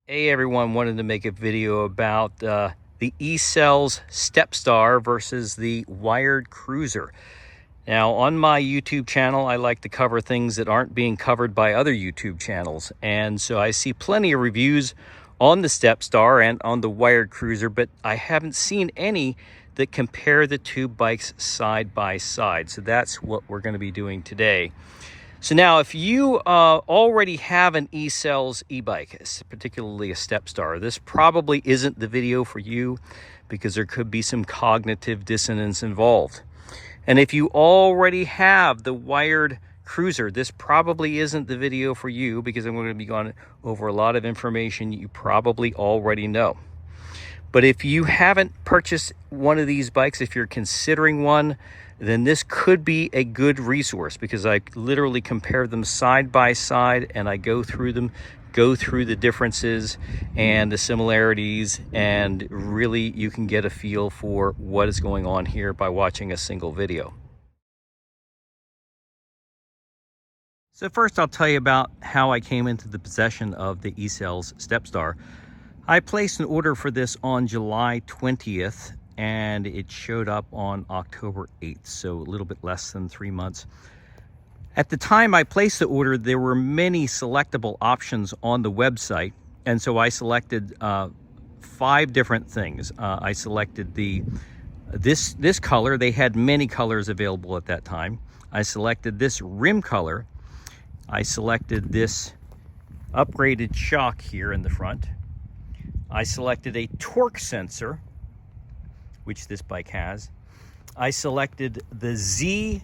Hey everyone, wanted to make a video about the Ecells Step Star versus the wired cruiser. Now on my YouTube channel, I like to cover things that aren't being covered by other YouTube channels. And so I see plenty of reviews on the Step Star and on the wired cruiser, but I haven't seen any that compare the two bikes side by side. So that's what we're going to be doing today. So now, if you already have an Ecells e-bike, particularly a Step Star, this probably isn't the video for you because there could be some cognitive dissonance involved. And if you already have the wired cruiser, this probably isn't the video for you because I'm going to be going over a lot of information you probably already know. But if you haven't purchased one of these bikes, if you're considering one, then this could be a good resource because I literally compare them side by side and I go through them, go through the differences and the similarities, and really you can get a feel for what is going on here by watching a single video. So first I'll tell you about how I came into the possession of the Ecells Step Star. I placed an order for this on July 20th and it showed up on October 8th, so a little bit less than 3 months. At the time I placed the order, there were many selectable options on the website, and so I selected 5 different things. I selected this color. They had many colors available at that time. I selected this rim color. I selected this upgraded shock here in the front. I selected a torque sensor, which this bike has. I selected the Zig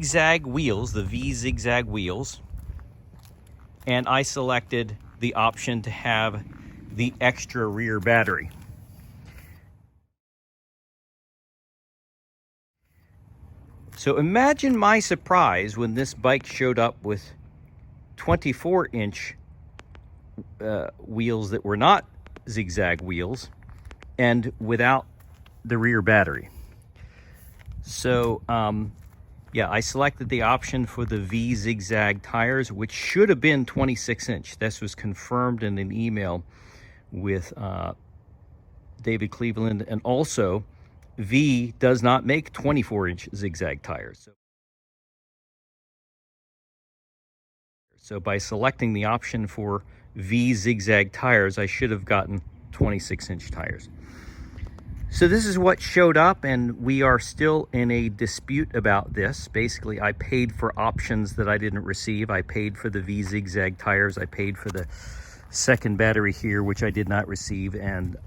Zag wheels, the Vee Zig Zag wheels, and I selected the option to have the extra rear battery. So imagine my surprise when this bike showed up with 24-inch wheels that were not zigzag wheels and without the rear battery. So yeah, I selected the option for the Vee Zig Zag tires, which should have been 26-inch. This was confirmed in an email with David Cleveland, and also Vee does not make 24-inch zigzag tires. So by selecting the option for Vee Zig Zag tires, I should have gotten 26-inch tires. So this is what showed up, and we are still in a dispute about this. Basically, I paid for options that I didn't receive. I paid for the Vee Zig Zag tires. I paid for the second battery here, which I did not receive, and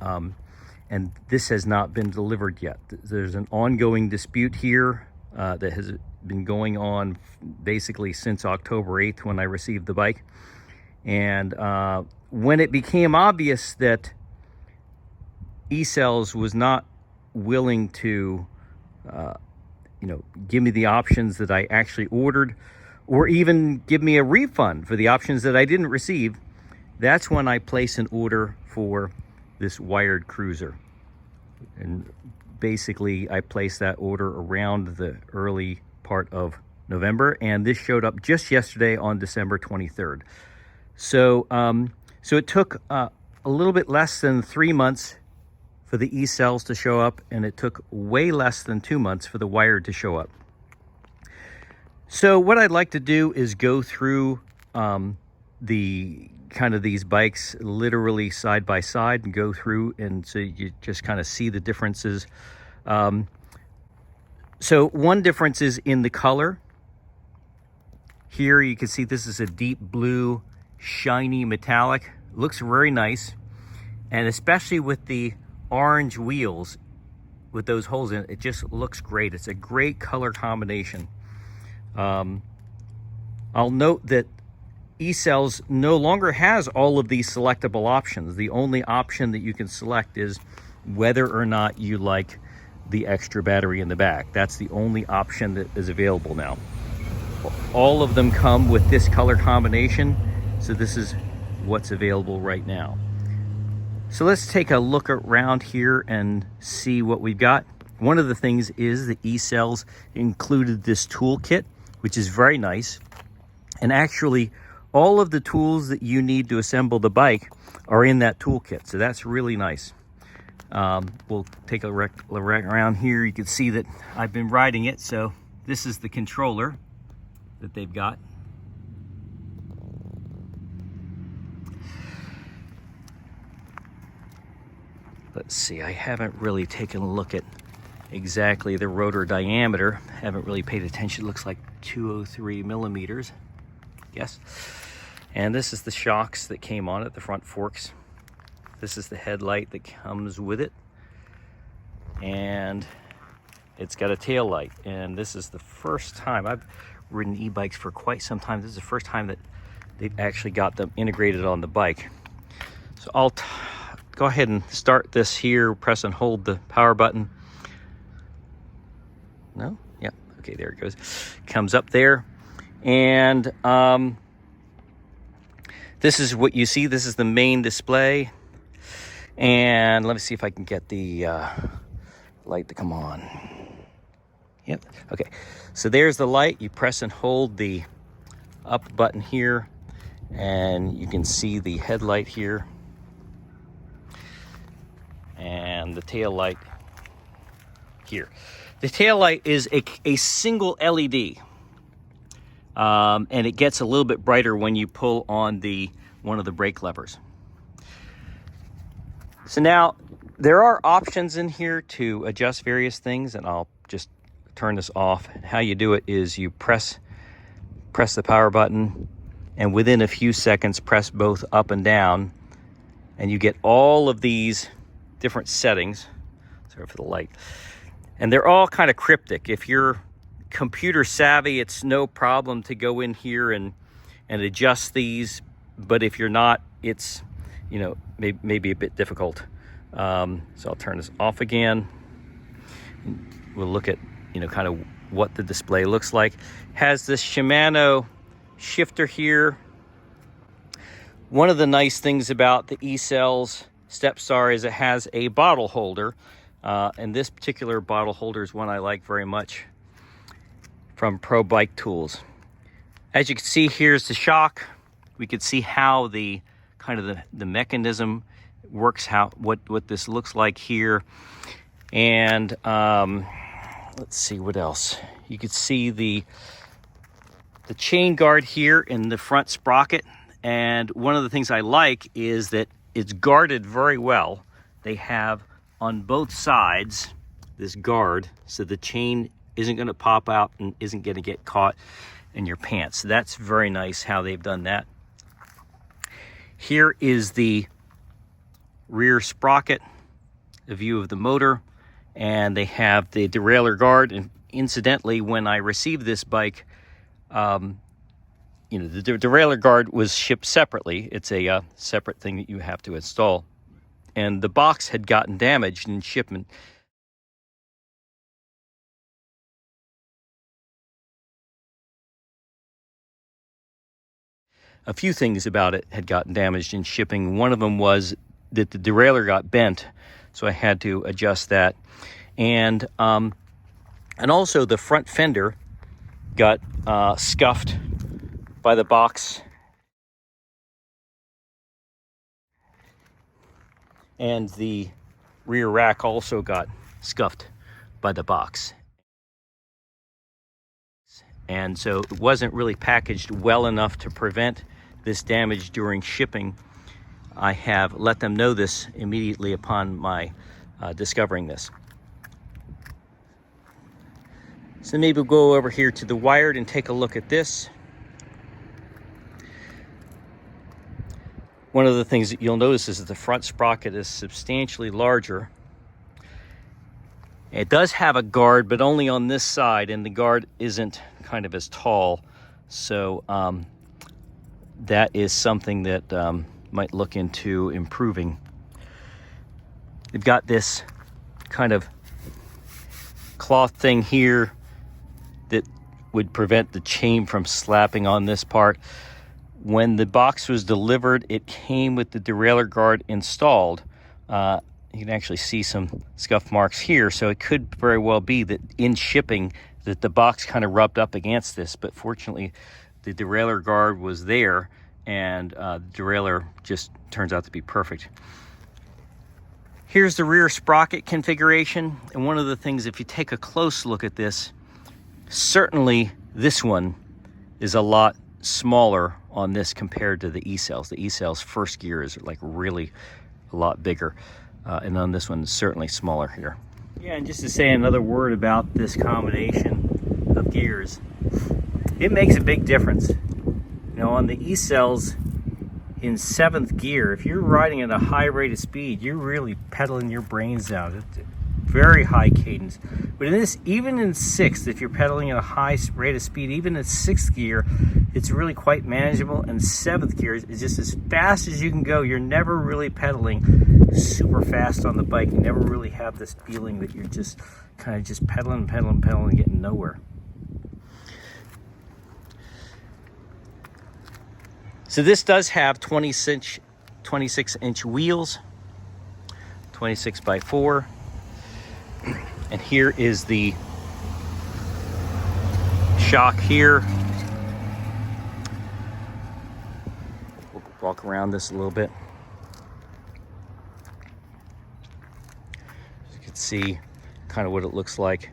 this has not been delivered yet. There's an ongoing dispute here that has been going on basically since October 8th when I received the bike. And when it became obvious that Ecells was not willing to, give me the options that I actually ordered, or even give me a refund for the options that I didn't receive, that's when I placed an order for this wired cruiser. And basically, I placed that order around the early part of November, and this showed up just yesterday on December 23rd. So, so it took a little bit less than 3 months for the Ecells to show up, and it took way less than 2 months for the wired to show up. So what I'd like to do is go through the kind of these bikes literally side by side and go through, and so you just kind of see the differences. So one difference is in the color. Here you can see this is a deep blue, shiny metallic. Looks very nice, and especially with the orange wheels with those holes in it, it just looks great. It's a great color combination. I'll note that Ecells no longer has all of these selectable options. The only option that you can select is whether or not you like the extra battery in the back. That's the only option that is available now. All of them come with this color combination, so this is what's available right now. So let's take a look around here and see what we've got. One of the things is the Ecells included this toolkit, which is very nice. And actually, all of the tools that you need to assemble the bike are in that toolkit, so that's really nice. We'll take a look around here. You can see that I've been riding it. So this is the controller that they've got. Let's see, I haven't really taken a look at exactly the rotor diameter. Haven't really paid attention. It looks like 203 millimeters, yes. And this is the shocks that came on it, the front forks. This is the headlight that comes with it. And it's got a tail light. And this is the first time, I've ridden e-bikes for quite some time. This is the first time that they've actually got them integrated on the bike. So I'll go ahead and start this here, press and hold the power button. No? Yep. Okay, there it goes. Comes up there. And this is what you see. This is the main display. And let me see if I can get the light to come on. Yep. Okay. So there's the light. You press and hold the up button here, and you can see the headlight here and the tail light here. The tail light is a single LED, and it gets a little bit brighter when you pull on one of the brake levers. So now there are options in here to adjust various things, and I'll just turn this off. How you do it is you press the power button, and within a few seconds press both up and down, and you get all of these different settings. Sorry for the light. And they're all kind of cryptic. If you're computer savvy, it's no problem to go in here and adjust these, but if you're not, it's, you know, maybe a bit difficult. So I'll turn this off again. We'll look at, you know, kind of what the display looks like. Has this Shimano shifter here. One of the nice things about the Ecells Step Star is it has a bottle holder. And this particular bottle holder is one I like very much from Pro Bike Tools. As you can see, here's the shock. We could see how the kind of the mechanism works, what this looks like here. And let's see what else. You could see the chain guard here in the front sprocket. And one of the things I like is that it's guarded very well. They have on both sides this guard, so the chain isn't going to pop out and isn't going to get caught in your pants. So that's very nice how they've done that. Here is the rear sprocket, a view of the motor, and they have the derailleur guard. And incidentally, when I received this bike, you know, the derailleur guard was shipped separately. It's a separate thing that you have to install. And the box had gotten damaged in shipment. A few things about it had gotten damaged in shipping. One of them was that the derailleur got bent, so I had to adjust that. And also the front fender got scuffed by the box. And the rear rack also got scuffed by the box. And so it wasn't really packaged well enough to prevent this damage during shipping. I have let them know this immediately upon my discovering this. So maybe we'll go over here to the wired and take a look at this. One of the things that you'll notice is that the front sprocket is substantially larger. It does have a guard, but only on this side, and the guard isn't kind of as tall. So that is something that might look into improving. They've got this kind of cloth thing here that would prevent the chain from slapping on this part. When the box was delivered, it came with the derailleur guard installed. You can actually see some scuff marks here, so it could very well be that in shipping that the box kind of rubbed up against this, but fortunately the derailleur guard was there, and the derailleur just turns out to be perfect. Here's the rear sprocket configuration, and one of the things, if you take a close look at this, certainly this one is a lot smaller on this compared to the Ecells. The Ecells first gear is like really a lot bigger, and on this one it's certainly smaller here. Yeah, and just to say another word about this combination of gears, it makes a big difference. You know, on the Ecells in 7th gear, if you're riding at a high rate of speed, you're really pedaling your brains out. It's very high cadence. But in this, even in 6th, if you're pedaling at a high rate of speed, even in 6th gear, it's really quite manageable. And 7th gear is just as fast as you can go. You're never really pedaling super fast on the bike. You never really have this feeling that you're just kind of just pedaling, getting nowhere. So this does have 26-inch wheels, 26 by 4. And here is the shock here. We'll walk around this a little bit. As you can see kind of what it looks like.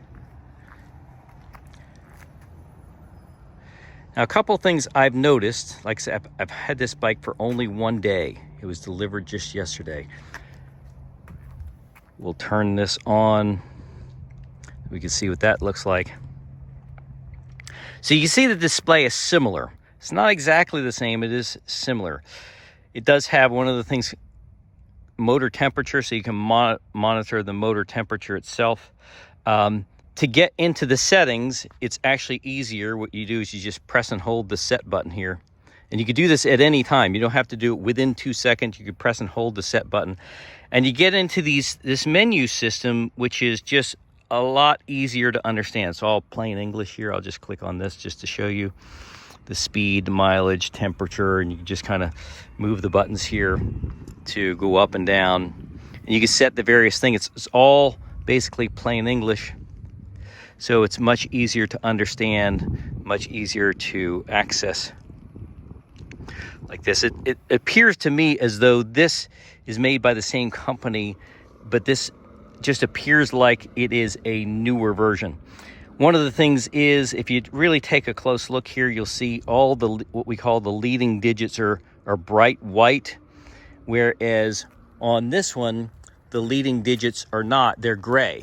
Now, a couple things I've noticed, like I said, I've had this bike for only one day. It was delivered just yesterday. We'll turn this on. We can see what that looks like. So you can see the display is similar. It's not exactly the same, it is similar. It does have one of the things, motor temperature, so you can monitor the motor temperature itself. To get into the settings, it's actually easier. What you do is you just press and hold the set button here. And you can do this at any time. You don't have to do it within 2 seconds. You can press and hold the set button. And you get into this menu system, which is just a lot easier to understand. So all plain English here. I'll just click on this just to show you the speed, the mileage, temperature, and you can just kind of move the buttons here to go up and down. And you can set the various things. It's all basically plain English. So it's much easier to understand, much easier to access like this. It appears to me as though this is made by the same company, but this just appears like it is a newer version. One of the things is, if you really take a close look here, you'll see all the what we call the leading digits are bright white, whereas on this one, the leading digits are not, they're gray.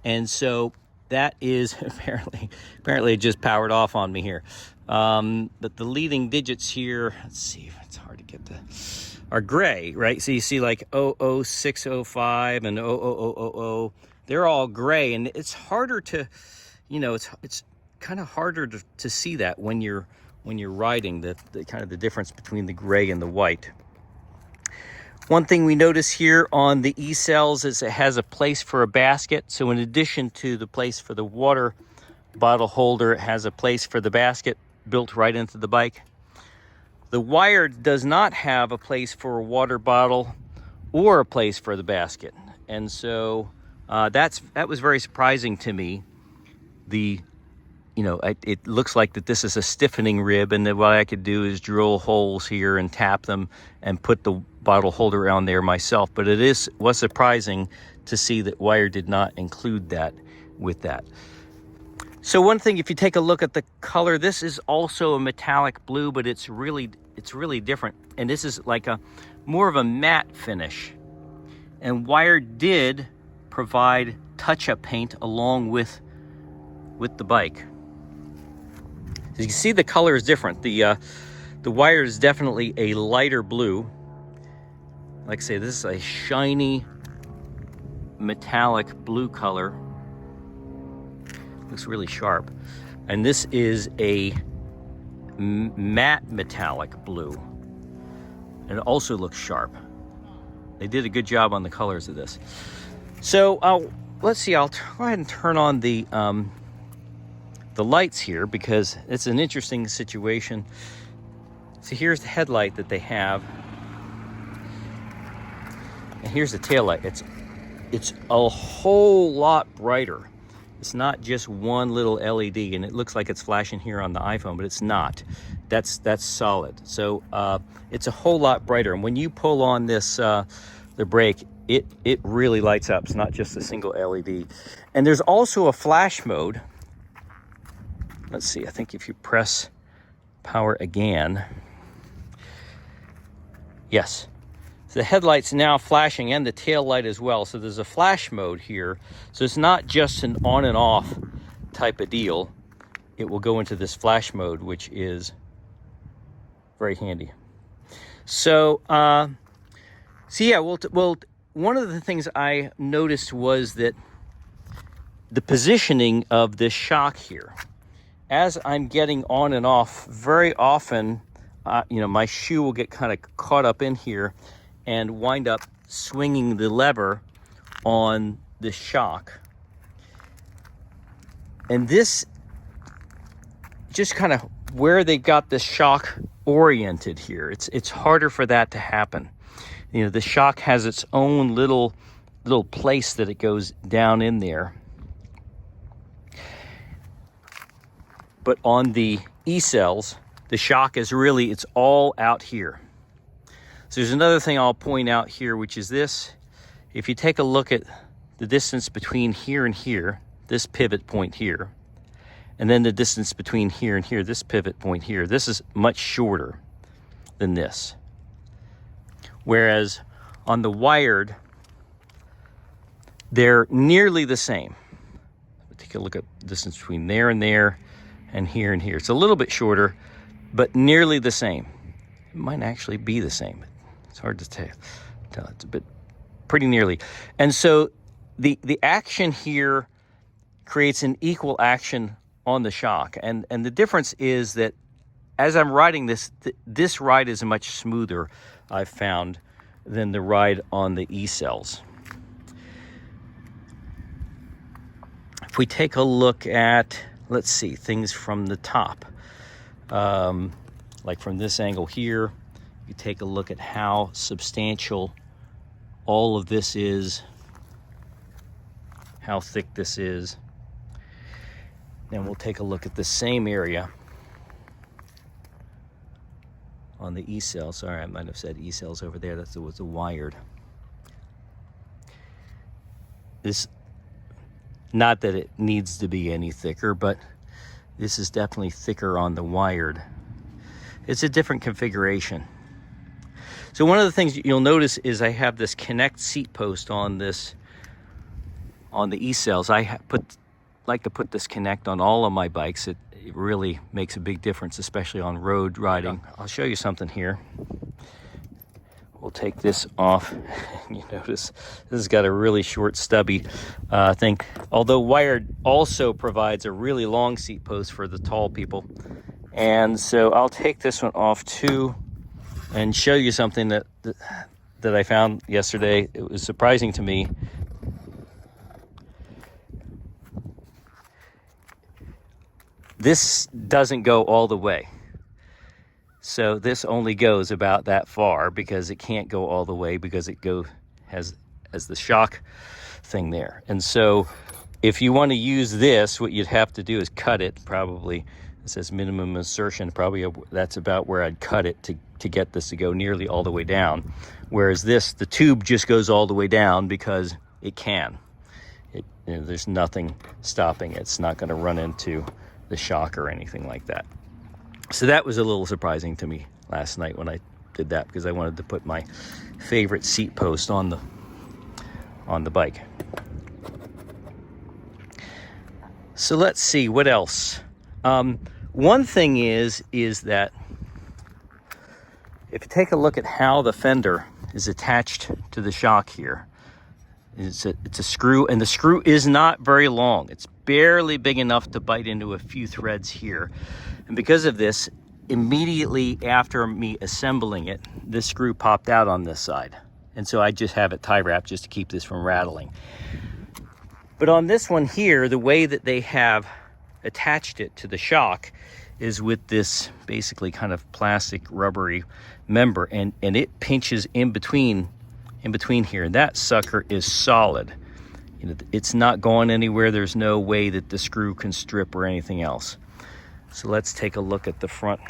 And so that is apparently it just powered off on me here. But the leading digits here, let's see if it's hard to get are gray, right? So you see like 00605 and 00000. They're all gray, and it's harder to, you know, it's kind of harder to see that when you're riding, the kind of the difference between the gray and the white. One thing we notice here on the Ecells is it has a place for a basket. So in addition to the place for the water bottle holder, it has a place for the basket built right into the bike. The Wired does not have a place for a water bottle or a place for the basket. And so that was very surprising to me. It looks like that this is a stiffening rib, and that what I could do is drill holes here and tap them and put the bottle holder on there myself. But was surprising to see that Wired did not include that with that. So one thing, if you take a look at the color, this is also a metallic blue, but it's really different. And this is like a more of a matte finish. And Wired did provide touch-up paint along with the bike. As you can see, the color is different. The Wired is definitely a lighter blue. Like I say, this is a shiny metallic blue color. Looks really sharp. And this is a matte metallic blue. And it also looks sharp. They did a good job on the colors of this. So let's see, I'll go ahead and turn on the lights here, because it's an interesting situation. So here's the headlight that they have. And here's the tail light. It's a whole lot brighter. It's not just one little LED, and it looks like it's flashing here on the iPhone, but it's not. That's solid. So it's a whole lot brighter. And when you pull on this, the brake, it really lights up. It's not just a single LED. And there's also a flash mode. Let's see, I think if you press power again, yes. So the headlight's now flashing and the tail light as well. So there's a flash mode here. So it's not just an on and off type of deal. It will go into this flash mode, which is very handy. So, yeah, well, one of the things I noticed was that the positioning of this shock here, as I'm getting on and off, very often, you know, my shoe will get kind of caught up in here and wind up swinging the lever on the shock. And this, just kind of where they got the shock oriented here, it's harder for that to happen. You know, the shock has its own little place that it goes down in there. But on the Ecells, the shock is really, it's all out here. So there's another thing I'll point out here, which is this. If you take a look at the distance between here and here, this pivot point here, and then the distance between here and here, this pivot point here, this is much shorter than this. Whereas on the wired, they're nearly the same. Take a look at the distance between there and there, and here and here. It's a little bit shorter, but nearly the same. It might actually be the same. It's hard to tell. It's a bit pretty nearly. And so the action here creates an equal action on the shock. And the difference is that as I'm riding this, this ride is much smoother, I've found, than the ride on the Ecells. If we take a look at, let's see, things from the top, like from this angle here, you take a look at how substantial all of this is, how thick this is. Then we'll take a look at the same area on the Ecells. Sorry, I might have said Ecells over there. That was the wired. This, not that it needs to be any thicker, but this is definitely thicker on the wired. It's a different configuration. So one of the things you'll notice is I have this Kinekt seat post on this, on the Ecells. I like to put this Kinekt on all of my bikes. It really makes a big difference, especially on road riding. I'll show you something here. We'll take this off. You notice this has got a really short stubby thing. Although wired also provides a really long seat post for the tall people. And so I'll take this one off too and show you something that I found yesterday. It was surprising to me. This doesn't go all the way. So this only goes about that far because it can't go all the way because it has the shock thing there. And so if you want to use this, what you'd have to do is cut it. Probably it says minimum insertion. Probably that's about where I'd cut it to get this to go nearly all the way down. Whereas this, the tube just goes all the way down because it can. There's nothing stopping it. It's not going to run into the shock or anything like that. So that was a little surprising to me last night when I did that, because I wanted to put my favorite seat post on the bike. So let's see what else. One thing is that if you take a look at how the fender is attached to the shock here, it's a screw, and the screw is not very long. It's barely big enough to bite into a few threads here. And because of this, immediately after me assembling it, this screw popped out on this side. And so I just have it tie wrapped just to keep this from rattling. But on this one here, the way that they have attached it to the shock is with this basically kind of plastic rubbery member, and it pinches in between here. That sucker is solid. You know, it's not going anywhere. There's no way that the screw can strip or anything else. So let's take a look at the front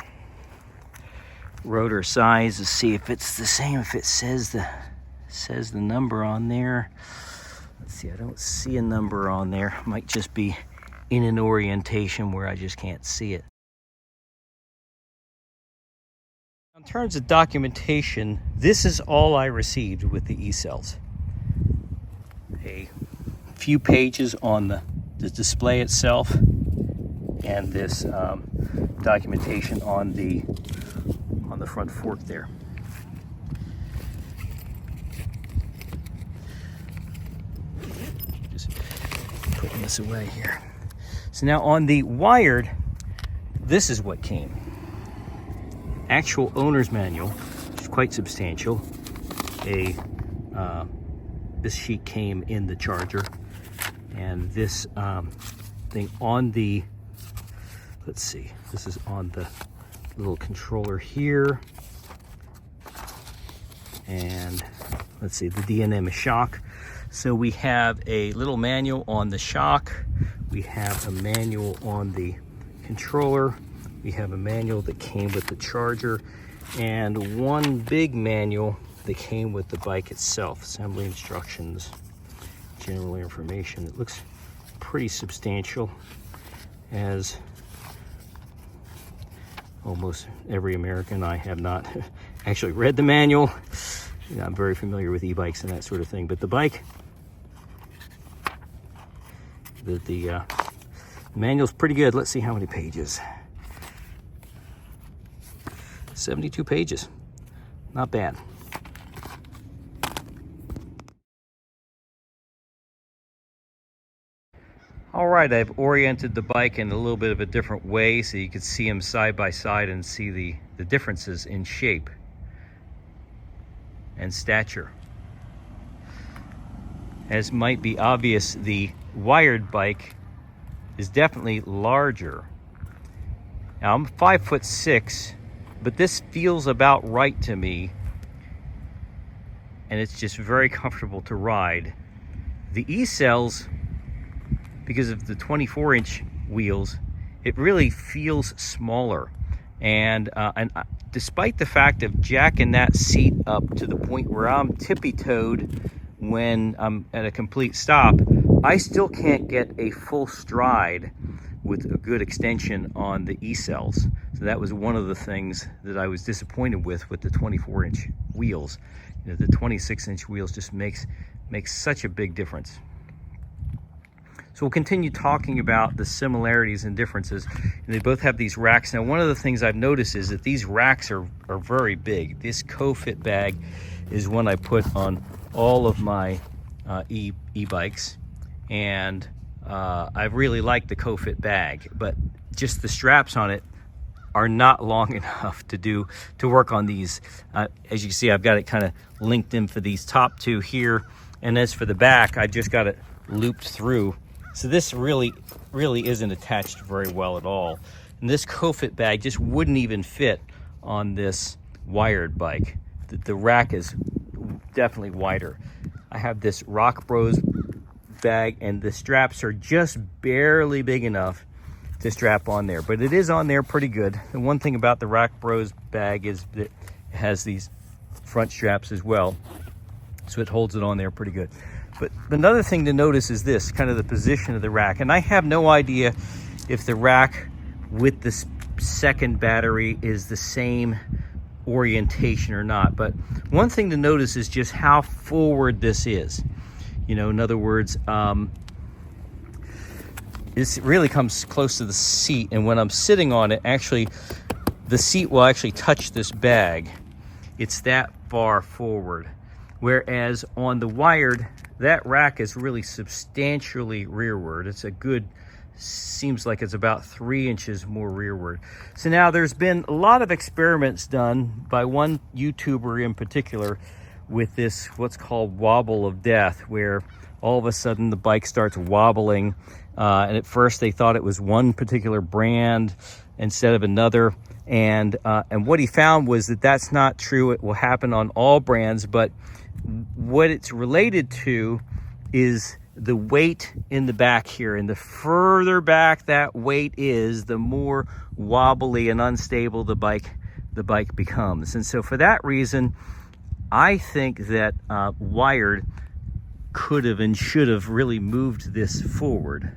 rotor size to see if it's the same, if it says the number on there. Let's see, I don't see a number on there. It might just be in an orientation where I just can't see it. In terms of documentation, this is all I received with the Ecells. A few pages on the display itself, and this documentation on the front fork there. Just putting this away here. So now on the wired, this is what came. Actual owner's manual, which is quite substantial. This sheet came in the charger, and this thing on the, let's see, this is on the little controller here, and let's see, the DNM is shock. So we have a little manual on the shock, we have a manual on the controller, we have a manual that came with the charger, and one big manual that came with the bike itself. Assembly instructions, general information. It looks pretty substantial, as almost every American. I have not actually read the manual. You know, I'm very familiar with e-bikes and that sort of thing, but the bike, the manual's pretty good. Let's see how many pages. 72 pages. Not bad. All right, I've oriented the bike in a little bit of a different way so you can see them side by side and see the differences in shape and stature. As might be obvious, the wired bike is definitely larger. Now, I'm 5'6", but this feels about right to me, and it's just very comfortable to ride. The Ecells, because of the 24-inch wheels, it really feels smaller. And despite the fact of jacking that seat up to the point where I'm tippy-toed when I'm at a complete stop, I still can't get a full stride with a good extension on the Ecells. So that was one of the things that I was disappointed with the 24-inch wheels. You know, the 26-inch wheels just makes such a big difference. So we'll continue talking about the similarities and differences. And they both have these racks. Now, one of the things I've noticed is that these racks are very big. This co-fit bag is one I put on all of my e-bikes. And I really like the co-fit bag, but just the straps on it are not long enough to work on these. As you can see, I've got it kind of linked in for these top two here. And as for the back, I just got it looped through. So this really isn't attached very well at all. And this co-fit bag just wouldn't even fit on this wired bike. The rack is definitely wider. I have this Rock Bros bag, and the straps are just barely big enough to strap on there, but it is on there pretty good. The one thing about the Rock Bros bag is that it has these front straps as well, so it holds it on there pretty good. But another thing to notice is this, kind of the position of the rack. And I have no idea if the rack with the second battery is the same orientation or not. But one thing to notice is just how forward this is. You know, in other words, this really comes close to the seat. And when I'm sitting on it, actually, the seat will actually touch this bag. It's that far forward. Whereas on the wired, that rack is really substantially rearward. It's a good, seems like it's about 3 inches more rearward. So now there's been a lot of experiments done by one YouTuber in particular with this, what's called wobble of death, where all of a sudden the bike starts wobbling. And at first they thought it was one particular brand instead of another. And what he found was that that's not true. It will happen on all brands, but what it's related to is the weight in the back here, and the further back that weight is, the more wobbly and unstable the bike becomes. And so for that reason, I think that Wired could have and should have really moved this forward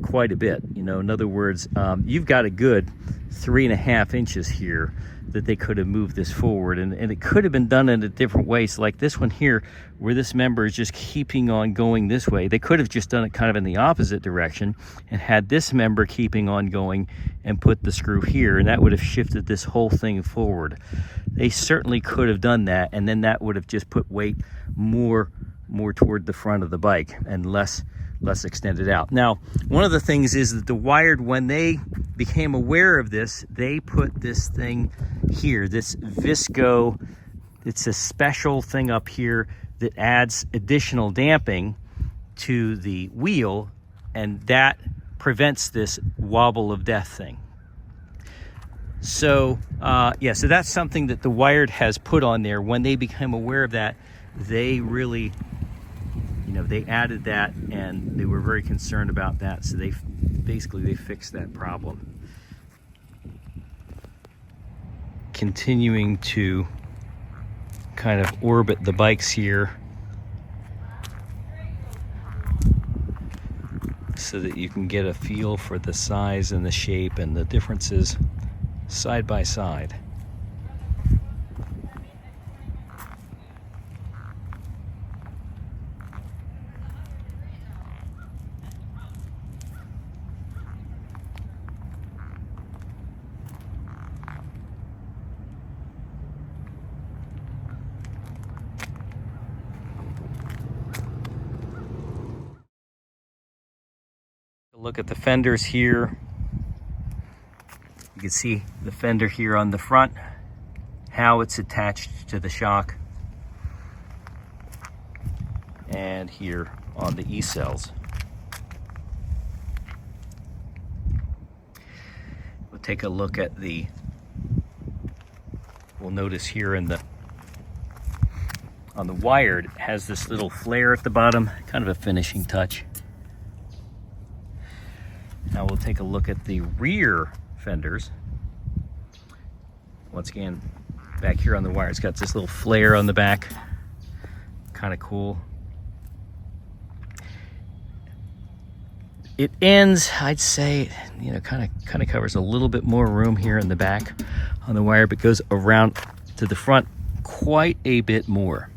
quite a bit. You know, in other words, you've got a good 3.5 inches here that they could have moved this forward, and it could have been done in a different way. So like this one here, where this member is just keeping on going this way, they could have just done it kind of in the opposite direction and had this member keeping on going and put the screw here, and that would have shifted this whole thing forward. They certainly could have done that, and then that would have just put weight more toward the front of the bike and less extended out. Now, one of the things is that the Wired, when they became aware of this, they put this thing here, this Visco. It's a special thing up here that adds additional damping to the wheel, and that prevents this wobble of death thing. So yeah, so that's something that the Wired has put on there. When they became aware of that, they really, you know, they added that, and they were very concerned about that. So they fixed that problem. Continuing to kind of orbit the bikes here so that you can get a feel for the size and the shape and the differences side by side. Look at the fenders here. You can see the fender here on the front, how it's attached to the shock, and here on the Ecells. We'll take a look at we'll notice here on the Wired, it has this little flare at the bottom, kind of a finishing touch. Now we'll take a look at the rear fenders. Once again, back here on the Wired, it's got this little flare on the back, kind of cool. It ends, I'd say, you know, kind of covers a little bit more room here in the back on the Wired, but goes around to the front quite a bit more.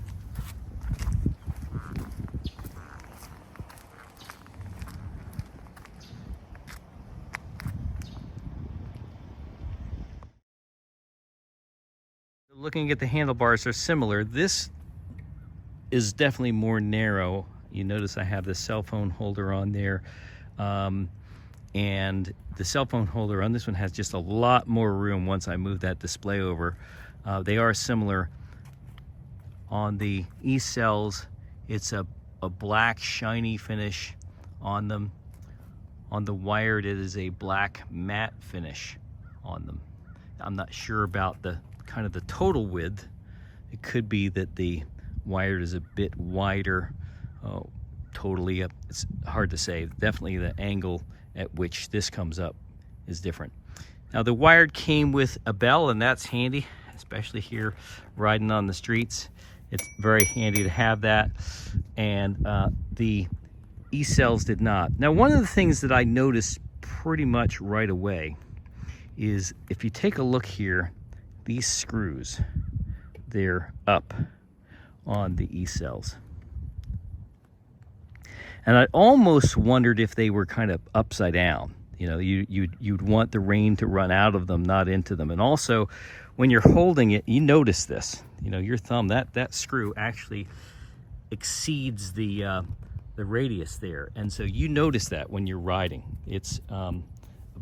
Looking at the handlebars, they're similar. This is definitely more narrow. You notice I have the cell phone holder on there, and the cell phone holder on this one has just a lot more room once I move that display over. They are similar. On the Ecells, it's a black shiny finish on them. On the Wired, it is a black matte finish on them. I'm not sure about the kind of the total width. It could be that the Wired is a bit wider. Totally up, it's hard to say. Definitely the angle at which this comes up is different. Now the Wired came with a bell, and that's handy, especially here riding on the streets. It's very handy to have that, and the Ecells did not. Now one of the things that I noticed pretty much right away is if you take a look here, these screws, they're up on the Ecells. And I almost wondered if they were kind of upside down. You know, you'd want the rain to run out of them, not into them. And also, when you're holding it, you notice this. You know, your thumb, that screw actually exceeds the radius there. And so you notice that when you're riding. It's a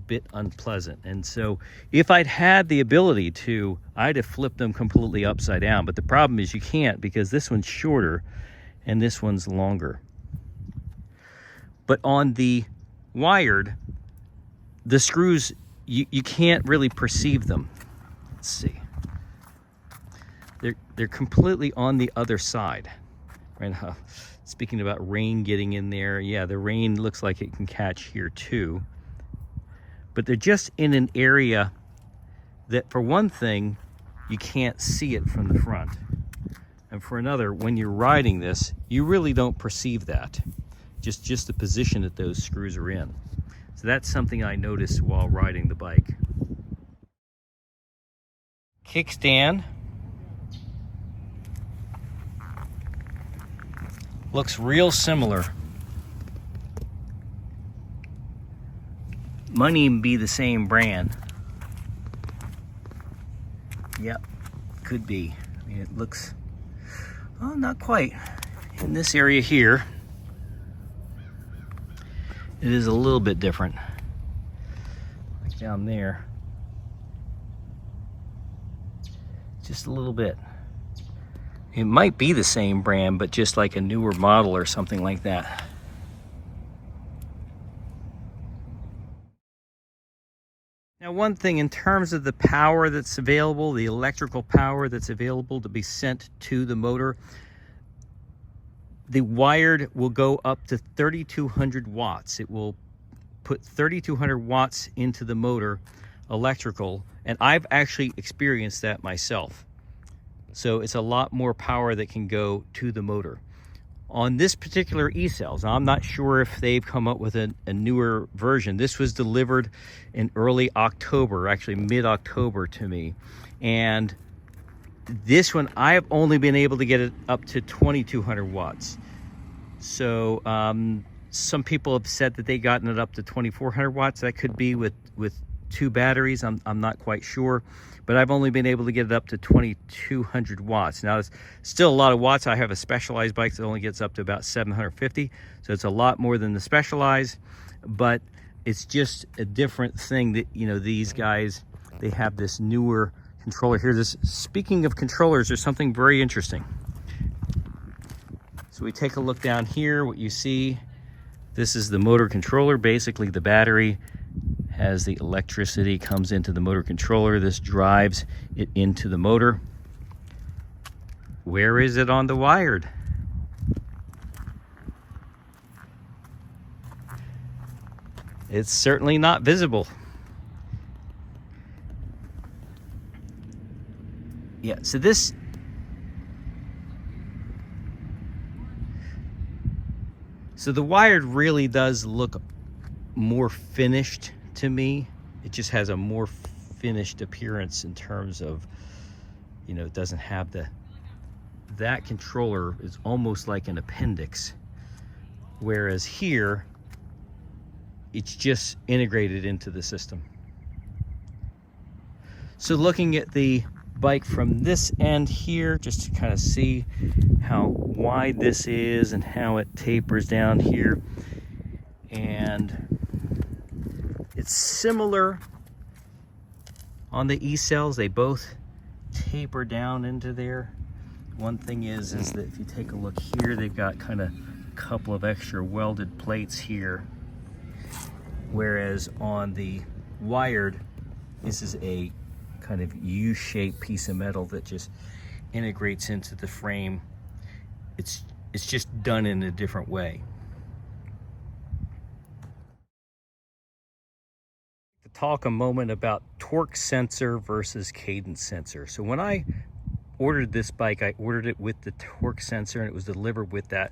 bit unpleasant. And so if I'd had the ability to, I'd have flipped them completely upside down. But the problem is you can't, because this one's shorter and this one's longer. But on the Wired, the screws, you can't really perceive them. Let's see. They're completely on the other side. Right now, Speaking about rain getting in there, yeah, the rain looks like it can catch here too. But they're just in an area that, for one thing, you can't see it from the front. And for another, when you're riding this, you really don't perceive that. Just the position that those screws are in. So that's something I noticed while riding the bike. Kickstand. Looks real similar. Might even be the same brand. Yep, could be. I mean, it looks, oh, not quite. In this area here, it is a little bit different. Like down there. Just a little bit. It might be the same brand, but just like a newer model or something like that. Now, one thing in terms of the power that's available, the electrical power that's available to be sent to the motor, the wired will go up to 3,200 watts. It will put 3,200 watts into the motor, electrical, and I've actually experienced that myself. So it's a lot more power that can go to the motor. On this particular Ecells, I'm not sure if they've come up with a newer version. This was delivered in early October, actually mid-October to me. And this one, I've only been able to get it up to 2,200 watts. So some people have said that they've gotten it up to 2,400 watts. That could be with two batteries. I'm not quite sure. But I've only been able to get it up to 2,200 watts. Now, it's still a lot of watts. I have a Specialized bike that only gets up to about 750. So it's a lot more than the Specialized. But it's just a different thing that, you know, these guys, they have this newer controller here. Speaking of controllers, there's something very interesting. So we take a look down here. What you see, this is the motor controller, basically the battery. As the electricity comes into the motor controller, this drives it into the motor. Where is it on the wired? It's certainly not visible. Yeah, so the wired really does look more finished to me. It just has a more finished appearance in terms of, you know, it doesn't have that controller is almost like an appendix, whereas here it's just integrated into the system. So looking at the bike from this end here, just to kind of see how wide this is and how it tapers down here, and it's similar on the Ecells. They both taper down into there. One thing is that if you take a look here, they've got kind of a couple of extra welded plates here. Whereas on the wired, this is a kind of U-shaped piece of metal that just integrates into the frame. It's just done in a different way. Talk a moment about torque sensor versus cadence sensor. So when I ordered this bike, I ordered it with the torque sensor and it was delivered with that.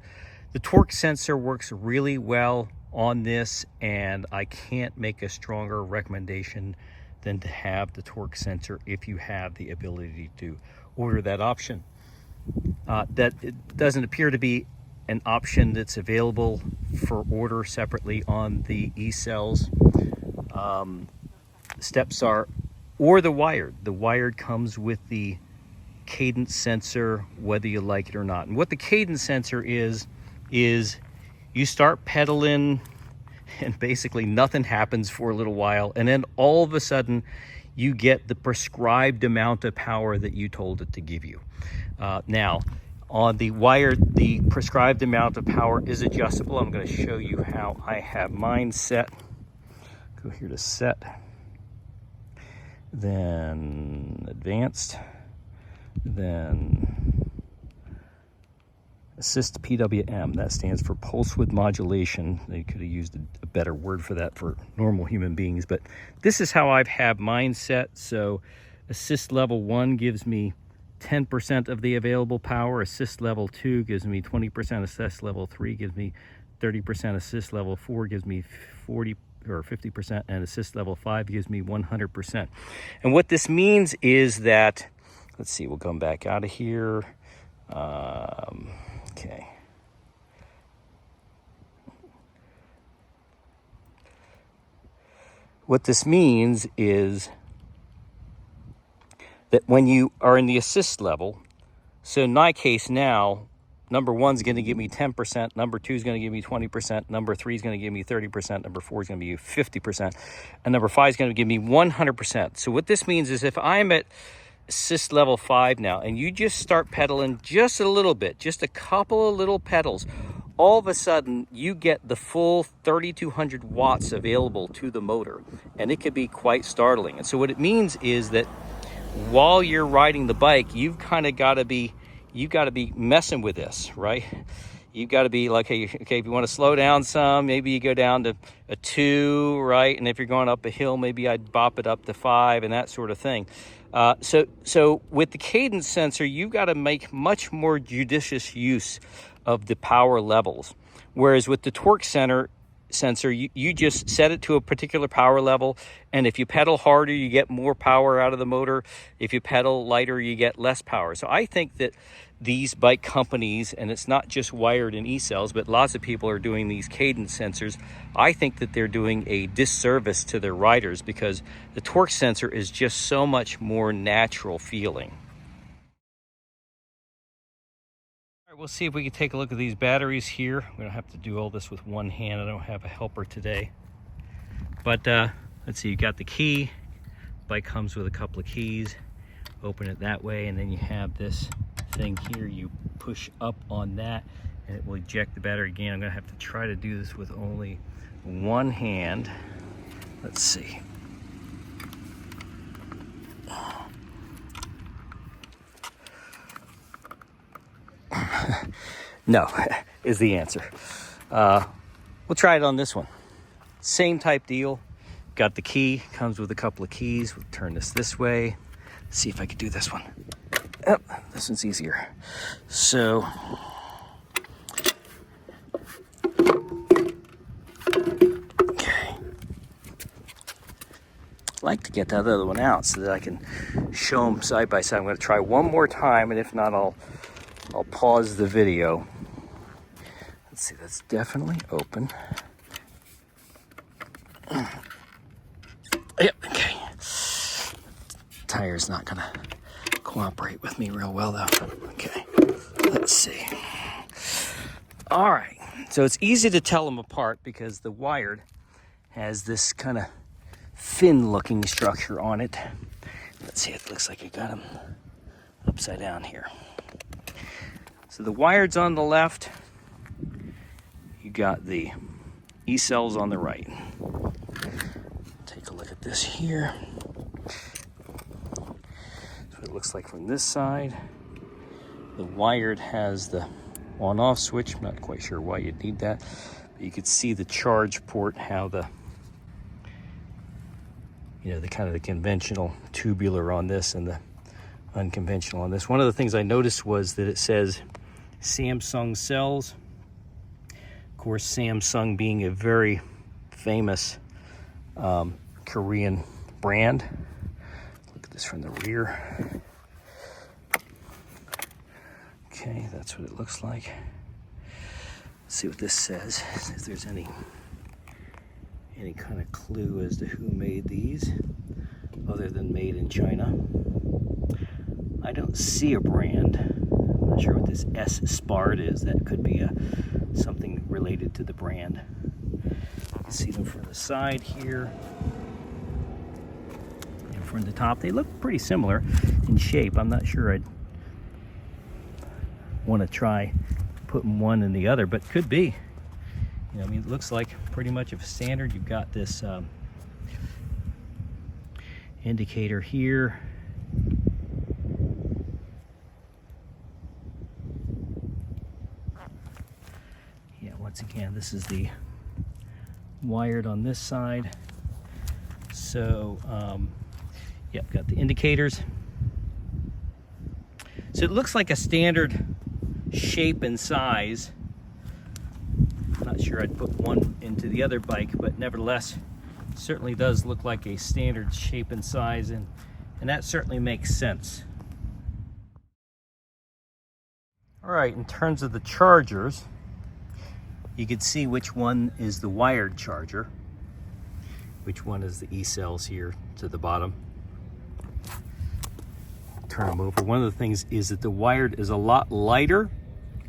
The torque sensor works really well on this, and I can't make a stronger recommendation than to have the torque sensor if you have the ability to order that option. That it doesn't appear to be an option that's available for order separately on the Ecells Step Star or the wired. The wired comes with the cadence sensor, whether you like it or not. And what the cadence sensor is you start pedaling and basically nothing happens for a little while, and then all of a sudden you get the prescribed amount of power that you told it to give you. Now on the wired, the prescribed amount of power is adjustable. I'm going to show you how I have mine set. Go here to set, then advanced, then Assist PWM, that stands for pulse width modulation. They could have used a better word for that for normal human beings, but this is how I've had mine set. So assist level 1 gives me 10% of the available power. Assist level 2 gives me 20%. Assist level 3 gives me 30%. Assist level 4 gives me 40 or 50%, and assist level 5 gives me 100%. And what this means is that, let's see, we'll come back out of here. Okay. What this means is that when you are in the assist level, so in my case now, number 1's going to give me 10%, number 2 is going to give me 20%, number 3 is going to give me 30%, number 4 is going to give me 50%, and number 5 is going to give me 100%. So what this means is if I'm at assist level 5 now, and you just start pedaling just a little bit, just a couple of little pedals, all of a sudden you get the full 3200 watts available to the motor, and it could be quite startling. And so what it means is that while you're riding the bike, you've kind of got to be messing with this, right? You've got to be like, hey, okay, if you want to slow down some, maybe you go down to a 2, right? And if you're going up a hill, maybe I'd bop it up to 5 and that sort of thing. So with the cadence sensor, you've got to make much more judicious use of the power levels. Whereas with the torque sensor, you just set it to a particular power level, and if you pedal harder, you get more power out of the motor. If you pedal lighter, you get less power. So I think that these bike companies, and it's not just Wired and Ecells, but lots of people are doing these cadence sensors. I think that they're doing a disservice to their riders because the torque sensor is just so much more natural feeling. All right, we'll see if we can take a look at these batteries here. We don't have to do all this with one hand. I don't have a helper today. But let's see, you got the key. Bike comes with a couple of keys. Open it that way, and then you have this thing here. You push up on that and it will eject the battery. Again, I'm gonna have to try to do this with only one hand. Let's see. No is the answer. We'll try it on this one. Same type deal. Got the key, comes with a couple of keys. We'll turn this way. See if I can do this one. Oh, this one's easier. So, okay. I like to get that other one out so that I can show them side by side. I'm going to try one more time, and if not, I'll pause the video. Let's see, that's definitely open. Yep, okay. Tire's not gonna cooperate with me real well though. Okay, let's see. All right, so it's easy to tell them apart because the Wired has this kind of fin looking structure on it. Let's see, it looks like I got them upside down here. So the Wired's on the left. You got the Ecells on the right. Take a look at this here. That's what it looks like from this side. The Wired has the on-off switch. I'm not quite sure why you'd need that. But you could see the charge port, how the kind of the conventional tubular on this and the unconventional on this. One of the things I noticed was that it says Samsung cells. Of course, Samsung being a very famous Korean brand. Look at this from the rear. Okay, that's what it looks like. Let's see what this says, if there's any kind of clue as to who made these, other than made in China. I don't see a brand. I'm not sure what this S Spart is. That could be something related to the brand. You can see them from the side here. And from the top, they look pretty similar in shape. I'm not sure I'd want to try putting one in the other, but could be. I mean, it looks like pretty much of a standard. You've got this indicator here. once again, this is the wired on this side. So, yep, got the indicators. So it looks like a standard shape and size. Not sure I'd put one into the other bike, but nevertheless, certainly does look like a standard shape and size, and that certainly makes sense. All right, in terms of the chargers, you can see which one is the wired charger, which one is the Ecells here to the bottom. Turn them over. One of the things is that the wired is a lot lighter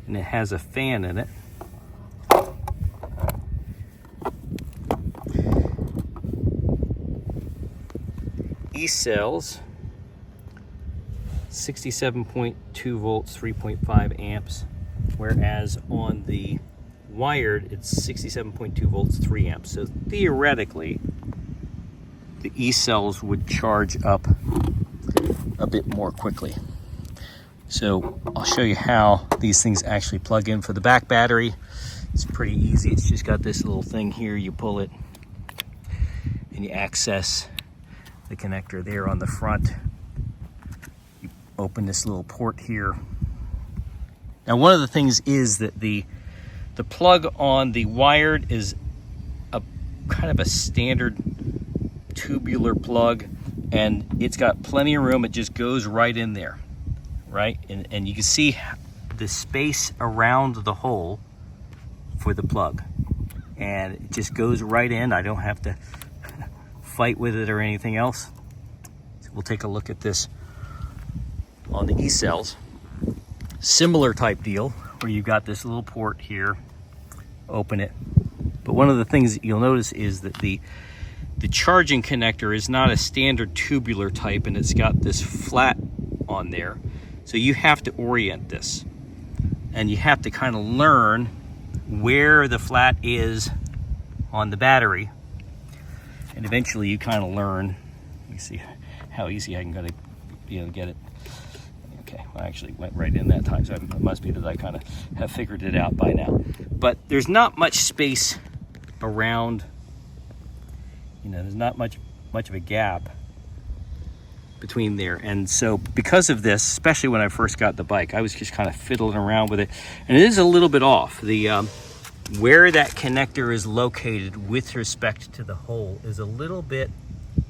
and it has a fan in it. Ecells, 67.2 volts, 3.5 amps, whereas on the wired it's 67.2 volts, 3 amps. So theoretically, the Ecells would charge up a bit more quickly. So I'll show you how these things actually plug in. For the back battery, it's pretty easy. It's just got this little thing here. You pull it and you access the connector there on the front. You open this little port here. Now, one of the things is that the plug on the wired is a kind of a standard tubular plug, and it's got plenty of room. It just goes right in there, right? And you can see the space around the hole for the plug, and it just goes right in. I don't have to fight with it or anything else. So we'll take a look at this on the Ecells. Similar type deal where you've got this little port here, open it. But one of the things that you'll notice is that the charging connector is not a standard tubular type, and it's got this flat on there. So you have to orient this, and you have to kind of learn where the flat is on the battery. And eventually you kind of learn. Let me see how easy I'm going to be able to get it. Okay, well, I actually went right in that time, so it must be that I kind of have figured it out by now. But there's not much space around, you know, there's not much of a gap between there. And so because of this, especially when I first got the bike, I was just kind of fiddling around with it. And it is a little bit off. The where that connector is located with respect to the hole is a little bit,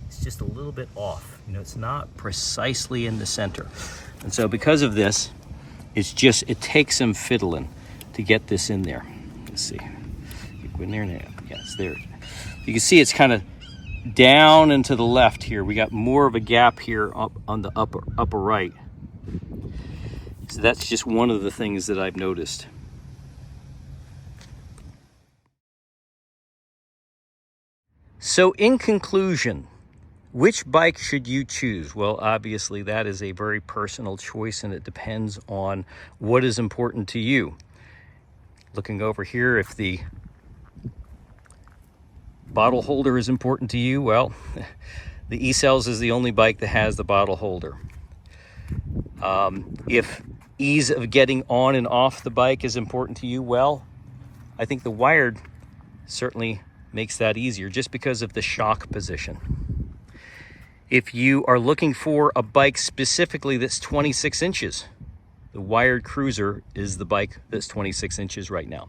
it's just a little bit off. You know, it's not precisely in the center. And so because of this, it takes some fiddling to get this in there. Let's see. Go in there now. Yeah, it's there. You can see it's kind of down and to the left here. We got more of a gap here up on the upper right. So that's just one of the things that I've noticed. So in conclusion, which bike should you choose? Well, obviously that is a very personal choice, and it depends on what is important to you. Looking over here, if the bottle holder is important to you, well, the Ecells is the only bike that has the bottle holder. If ease of getting on and off the bike is important to you, well, I think the wired certainly makes that easier just because of the shock position. If you are looking for a bike specifically that's 26 inches, the wired cruiser is the bike that's 26 inches right now.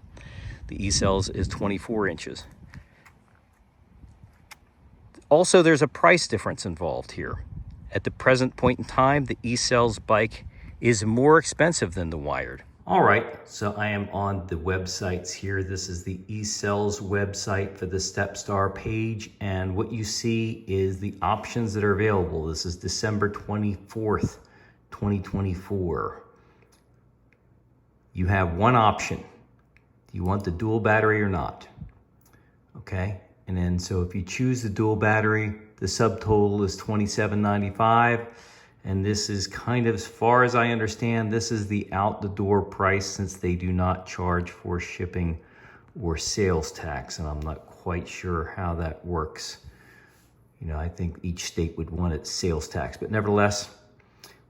The Ecells is 24 inches. Also, there's a price difference involved here. At the present point in time, the Ecells bike is more expensive than the wired. All right, so I am on the websites here. This is the Ecells website for the Step Star page, and what you see is the options that are available. This is December 24th, 2024. You have one option. Do you want the dual battery or not? Okay, and then so if you choose the dual battery, the subtotal is $27.95. And this is kind of, as far as I understand, this is the out the door price, since they do not charge for shipping or sales tax. And I'm not quite sure how that works. You know, I think each state would want its sales tax. But nevertheless,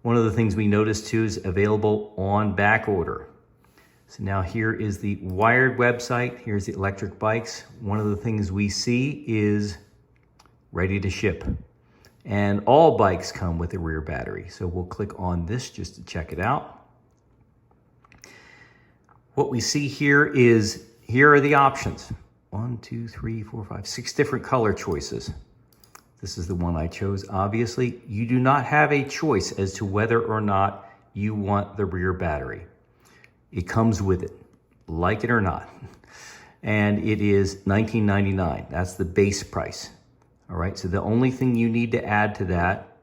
one of the things we noticed too is available on back order. So now here is the wired website. Here's the electric bikes. One of the things we see is ready to ship. And all bikes come with a rear battery. So we'll click on this just to check it out. What we see here are the options. 1, 2, 3, 4, 5, 6 different color choices. This is the one I chose. Obviously, you do not have a choice as to whether or not you want the rear battery. It comes with it, like it or not. And it is $19.99. That's the base price. All right, so the only thing you need to add to that,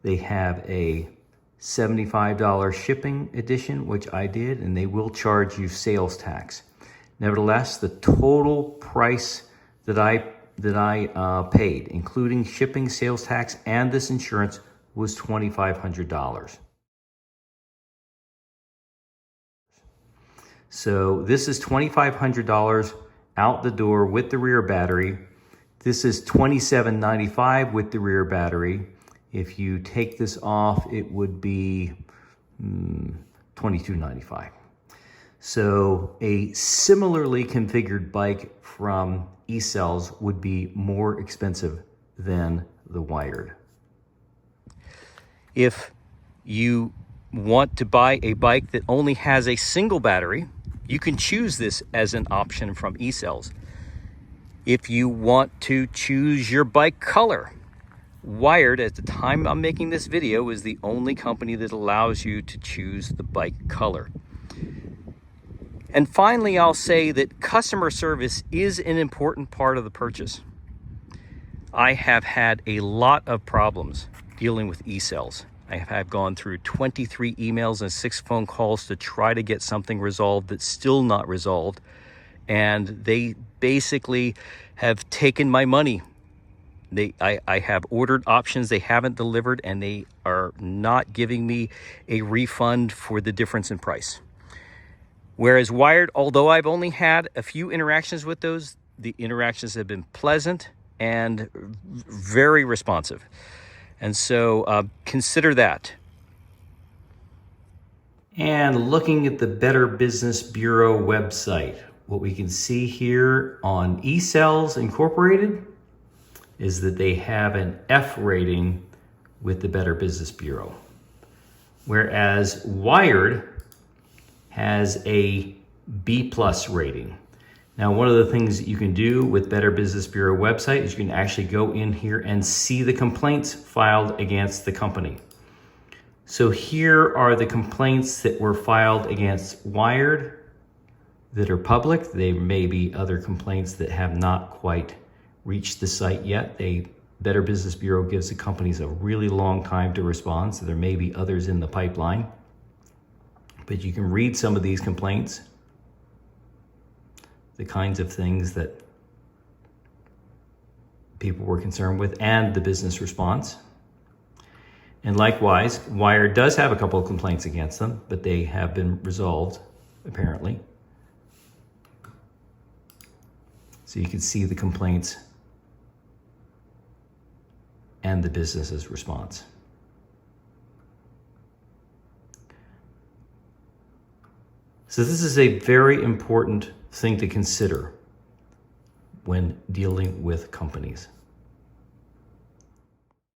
they have a $75 shipping edition, which I did, and they will charge you sales tax. Nevertheless, the total price that I paid, including shipping, sales tax, and this insurance, was $2,500. So this is $2,500 out the door with the rear battery. This is $27.95 with the rear battery. If you take this off, it would be $22.95. So a similarly configured bike from Ecells would be more expensive than the wired. If you want to buy a bike that only has a single battery, you can choose this as an option from Ecells. If you want to choose your bike color, Wired, at the time I'm making this video, is the only company that allows you to choose the bike color. And finally, I'll say that customer service is an important part of the purchase. I have had a lot of problems dealing with Ecells. I have gone through 23 emails and 6 phone calls to try to get something resolved that's still not resolved. And they basically have taken my money. I have ordered options they haven't delivered, and they are not giving me a refund for the difference in price. Whereas Wired, although I've only had a few interactions with those, the interactions have been pleasant and very responsive. And so consider that. And looking at the Better Business Bureau website, what we can see here on Ecells Incorporated is that they have an F rating with the Better Business Bureau, whereas Wired has a B+ rating. Now, one of the things that you can do with Better Business Bureau website is you can actually go in here and see the complaints filed against the company. So here are the complaints that were filed against Wired that are public. There may be other complaints that have not quite reached the site yet. Better Business Bureau gives the companies a really long time to respond, so there may be others in the pipeline. But you can read some of these complaints, the kinds of things that people were concerned with, and the business response. And likewise, Wired does have a couple of complaints against them, but they have been resolved, apparently. So you can see the complaints and the business's response. So this is a very important thing to consider when dealing with companies.